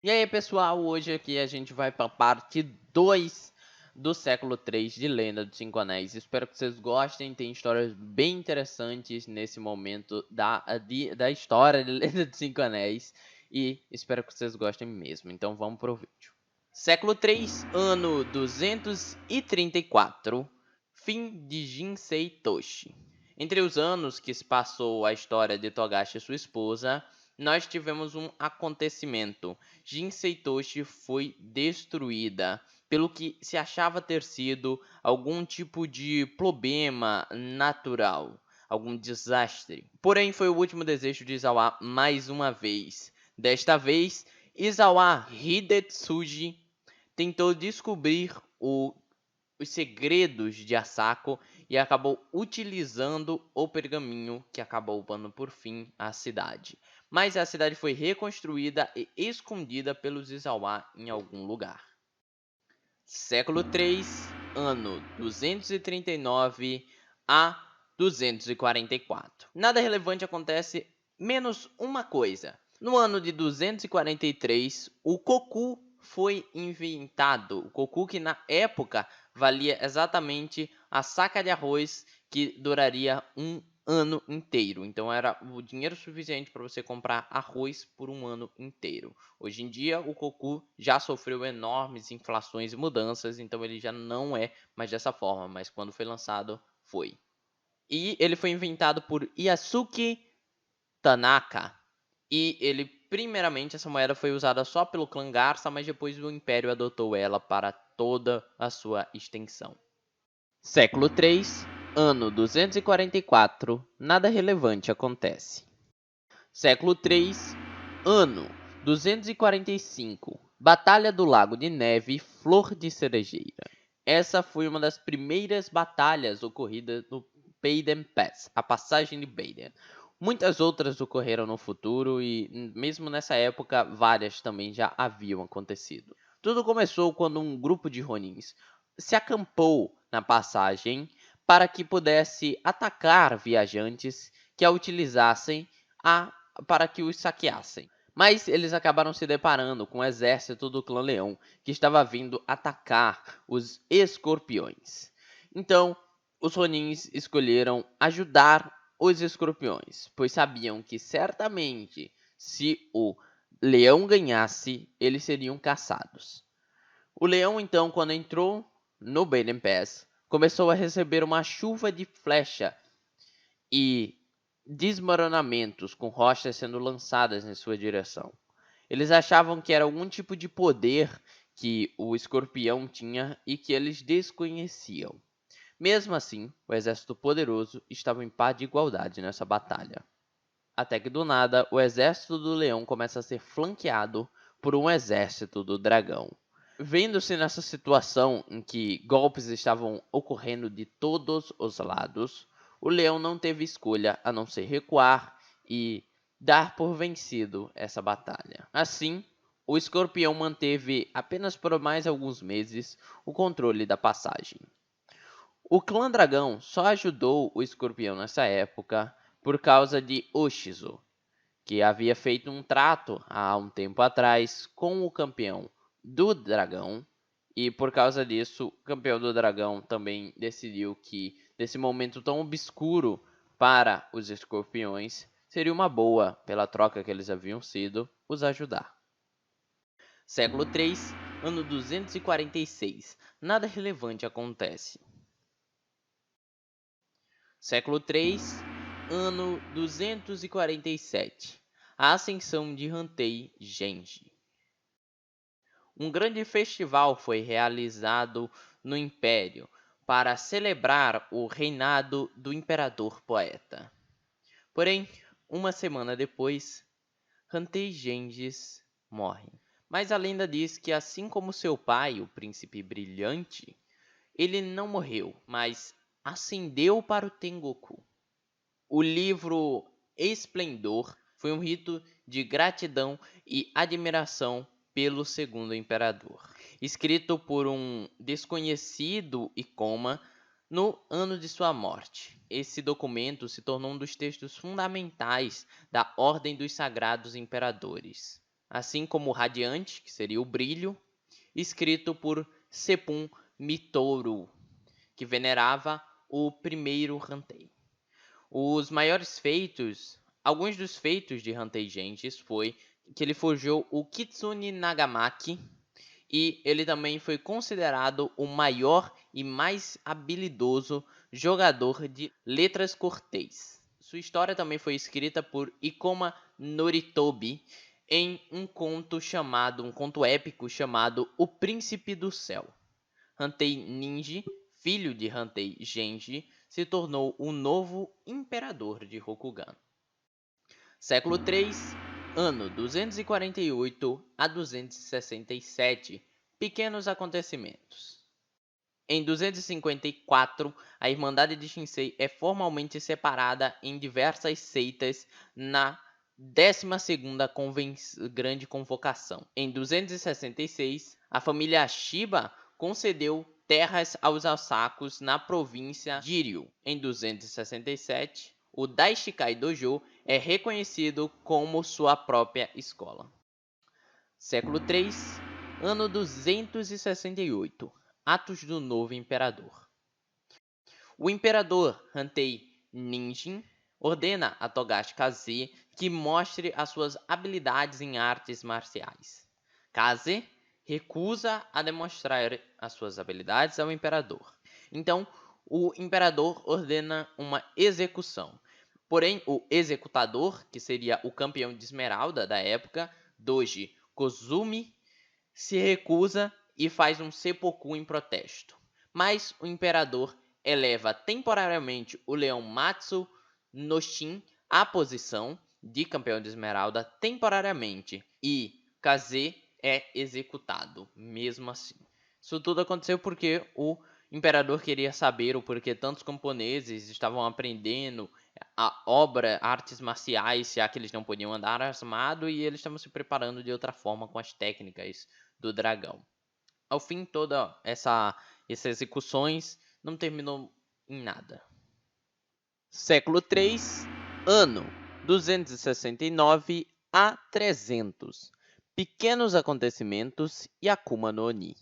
E aí, pessoal, hoje aqui a gente vai para a parte 2 do século 3 de Lenda dos Cinco Anéis. Espero que vocês gostem, tem histórias bem interessantes nesse momento da história de Lenda dos Cinco Anéis e espero que vocês gostem mesmo. Então vamos pro vídeo. Século 3, ano 234, fim de Jinsei Toshi. Entre os anos que se passou a história de Togashi e sua esposa, nós tivemos um acontecimento. Jinsei Toshi foi destruída pelo que se achava ter sido algum tipo de problema natural, algum desastre. Porém, foi o último desejo de Izawa mais uma vez. Desta vez, Izawa Hidetsuji tentou descobrir os segredos de Asako e acabou utilizando o pergaminho que acabou pondo por fim à cidade. Mas a cidade foi reconstruída e escondida pelos Izawa em algum lugar. Século 3, ano 239 a 244. Nada relevante acontece, menos uma coisa. No ano de 243, o Koku foi inventado. O Koku que na época valia exatamente a saca de arroz que duraria um ano inteiro. Então era o dinheiro suficiente para você comprar arroz por um ano inteiro. Hoje em dia, o Koku já sofreu enormes inflações e mudanças, então ele já não é mais dessa forma, mas quando foi lançado, foi. E ele foi inventado por Yasuki Tanaka. E ele, primeiramente, essa moeda foi usada só pelo clã Garça, mas depois o Império adotou ela para toda a sua extensão. Século 3, ano 244, nada relevante acontece. Século 3, ano 245, Batalha do Lago de Neve, Flor de Cerejeira. Essa foi uma das primeiras batalhas ocorridas no Baden Pass, a passagem de Baden. Muitas outras ocorreram no futuro e, mesmo nessa época, várias também já haviam acontecido. Tudo começou quando um grupo de Ronins se acampou na passagem para que pudesse atacar viajantes que a utilizassem para que os saqueassem. Mas eles acabaram se deparando com o exército do clã Leão, que estava vindo atacar os escorpiões. Então, os Ronins escolheram ajudar os escorpiões, pois sabiam que certamente, se o leão ganhasse, eles seriam caçados. O leão, então, quando entrou no Baden Pass, começou a receber uma chuva de flecha e desmoronamentos com rochas sendo lançadas em sua direção. Eles achavam que era algum tipo de poder que o escorpião tinha e que eles desconheciam. Mesmo assim, o exército poderoso estava em paz de igualdade nessa batalha. Até que do nada, o exército do leão começa a ser flanqueado por um exército do dragão. Vendo-se nessa situação em que golpes estavam ocorrendo de todos os lados, o leão não teve escolha a não ser recuar e dar por vencido essa batalha. Assim, o escorpião manteve apenas por mais alguns meses o controle da passagem. O clã dragão só ajudou o escorpião nessa época por causa de Oshizo, que havia feito um trato há um tempo atrás com o campeão do dragão. E por causa disso, o campeão do dragão também decidiu que, nesse momento tão obscuro para os escorpiões, seria uma boa, pela troca que eles haviam sido, os ajudar. Século 3, ano 246. Nada relevante acontece. Século 3, ano 247. A ascensão de Hantei Genji. Um grande festival foi realizado no Império para celebrar o reinado do imperador poeta. Porém, uma semana depois, Hantei Genghis morre. Mas a lenda diz que, assim como seu pai, o príncipe brilhante, ele não morreu, mas ascendeu para o Tengoku. O livro Esplendor foi um rito de gratidão e admiração pelo segundo imperador, escrito por um desconhecido Ikoma no ano de sua morte. Esse documento se tornou um dos textos fundamentais da Ordem dos Sagrados Imperadores. assim como Radiante, que seria o brilho, escrito por Sepun Mitoru, que venerava o primeiro Hantei. Os maiores feitos, alguns dos feitos de Hantei Genjis foi que ele forjou o Kitsune Nagamaki e ele também foi considerado o maior e mais habilidoso jogador de letras cortês. Sua história também foi escrita por Ikoma Noritobi em um conto épico chamado O Príncipe do Céu. Hantei Ninji, filho de Hantei Genji, se tornou o novo imperador de Rokugan. Século 3, ano 248 a 267, pequenos acontecimentos. Em 254, a Irmandade de Shinsei é formalmente separada em diversas seitas na 12ª Grande Convocação. Em 266, a família Shiba concedeu terras aos Osakos na província Jiryu. Em 267, o Daishikai Dojo é reconhecido como sua própria escola. Século 3, ano 268, Atos do Novo Imperador. O Imperador Hantei Ninjin ordena a Togashi Kaze que mostre as suas habilidades em artes marciais. Kaze recusa a demonstrar as suas habilidades ao Imperador. Então, o Imperador ordena uma execução. Porém, o executador, que seria o campeão de esmeralda da época, Doji Kozumi, se recusa e faz um seppuku em protesto. Mas o imperador eleva temporariamente o leão Matsu no Shin à posição de campeão de esmeralda temporariamente e Kaze é executado mesmo assim. Isso tudo aconteceu porque o imperador queria saber o porquê tantos camponeses estavam aprendendo artes marciais, se há que eles não podiam andar armado, e eles estavam se preparando de outra forma com as técnicas do dragão. Ao fim, toda essas execuções não terminou em nada. Século 3, ano 269 a 300. Pequenos acontecimentos e Akuma no Oni.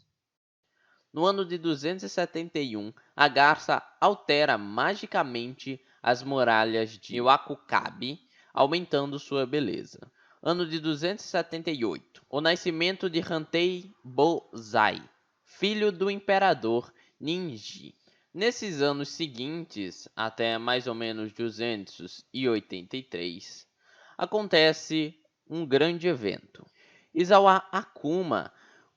No ano de 271, a garça altera magicamente as muralhas de Iwakukabe, aumentando sua beleza. Ano de 278, o nascimento de Hantei Bozai, filho do imperador Ninji. Nesses anos seguintes, até mais ou menos 283, acontece um grande evento. Izawa Akuma,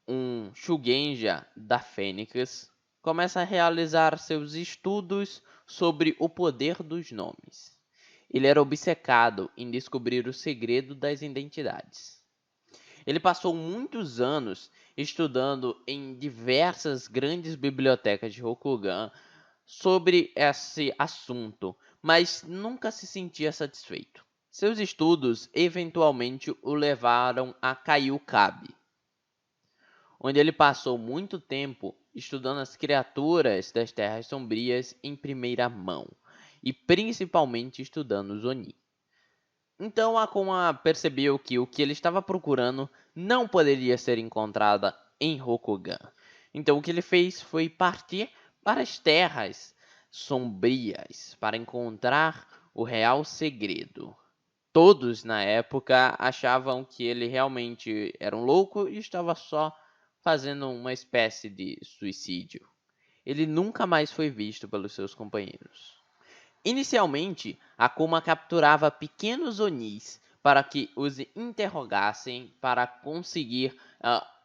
um Shugenja da Fênix, começa a realizar seus estudos sobre o poder dos nomes. Ele era obcecado em descobrir o segredo das identidades. Ele passou muitos anos estudando em diversas grandes bibliotecas de Rokugan sobre esse assunto, mas nunca se sentia satisfeito. Seus estudos eventualmente o levaram a Kaiukabe, onde ele passou muito tempo estudando as criaturas das Terras Sombrias em primeira mão, e principalmente estudando os Oni. Então Akuma percebeu que o que ele estava procurando não poderia ser encontrado em Rokugan. Então o que ele fez foi partir para as Terras Sombrias para encontrar o real segredo. Todos na época achavam que ele realmente era um louco e estava só fazendo uma espécie de suicídio. Ele nunca mais foi visto pelos seus companheiros. Inicialmente, Akuma capturava pequenos Onis para que os interrogassem para conseguir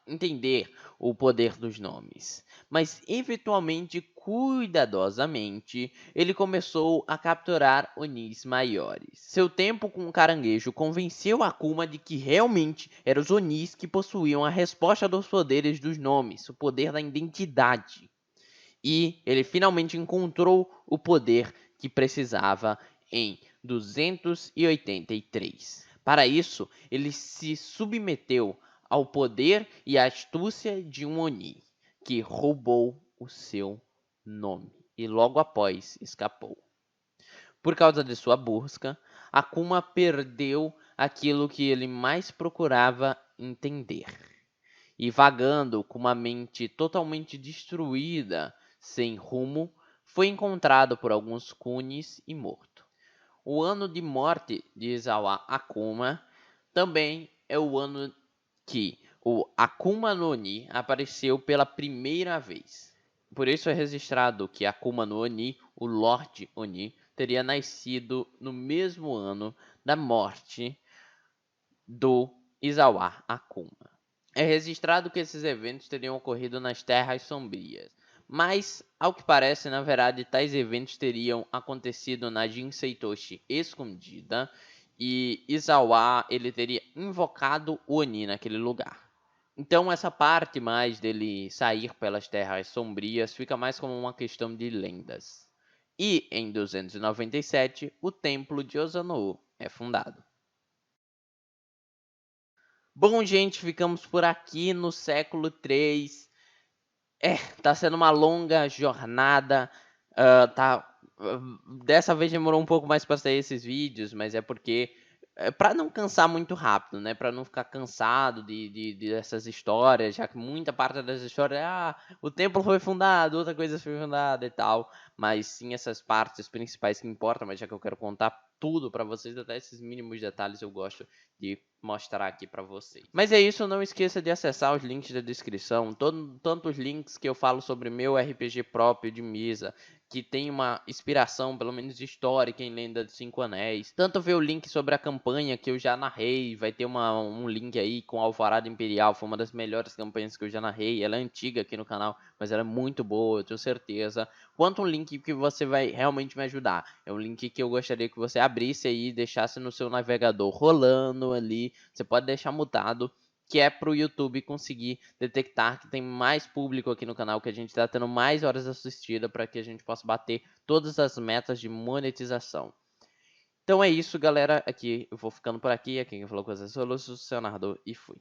entender o poder dos nomes. Mas, eventualmente, cuidadosamente, ele começou a capturar Onis maiores. Seu tempo com o caranguejo convenceu Akuma de que realmente eram os Onis que possuíam a resposta dos poderes dos nomes, o poder da identidade. E ele finalmente encontrou o poder que precisava em 283. Para isso, ele se submeteu ao poder e à astúcia de um Oni, que roubou o seu nome e logo após escapou. Por causa de sua busca, Akuma perdeu aquilo que ele mais procurava entender. E vagando com uma mente totalmente destruída, sem rumo, foi encontrado por alguns cunes e morto. O ano de morte de Izawa Akuma também é o ano que o Akuma no Oni apareceu pela primeira vez. Por isso é registrado que Akuma no Oni, o Lorde Oni, teria nascido no mesmo ano da morte do Izawa Akuma. É registrado que esses eventos teriam ocorrido nas Terras Sombrias, mas, ao que parece, na verdade, tais eventos teriam acontecido na Jinsei Toshi escondida, e Izawa ele teria invocado o Oni naquele lugar. Então essa parte mais dele sair pelas Terras Sombrias fica mais como uma questão de lendas. E em 297, o Templo de Ozanou é fundado. Bom, gente, ficamos por aqui no século 3. Tá sendo uma longa jornada. Dessa vez demorou um pouco mais para sair esses vídeos, mas é porque para não cansar muito rápido, né? Para não ficar cansado dessas histórias, já que muita parte das histórias o templo foi fundado, outra coisa foi fundada e tal, mas sim essas partes principais que importam, mas já que eu quero contar tudo para vocês, até esses mínimos detalhes eu gosto de mostrar aqui para vocês. Mas é isso, não esqueça de acessar os links da descrição, tantos links que eu falo sobre meu RPG próprio de mesa, que tem uma inspiração, pelo menos histórica, em Lenda dos Cinco Anéis. Tanto ver o link sobre a campanha que eu já narrei, vai ter um link aí com Alvorada Imperial, foi uma das melhores campanhas que eu já narrei. Ela é antiga aqui no canal, mas ela é muito boa, eu tenho certeza. Quanto um link que você vai realmente me ajudar. É um link que eu gostaria que você abrisse aí e deixasse no seu navegador rolando ali. Você pode deixar mutado, que é para o YouTube conseguir detectar que tem mais público aqui no canal, que a gente está tendo mais horas assistidas para que a gente possa bater todas as metas de monetização. Então é isso, galera. Aqui eu vou ficando por aqui. Aqui quem falou com vocês foi o Lúcio Leonardo e fui.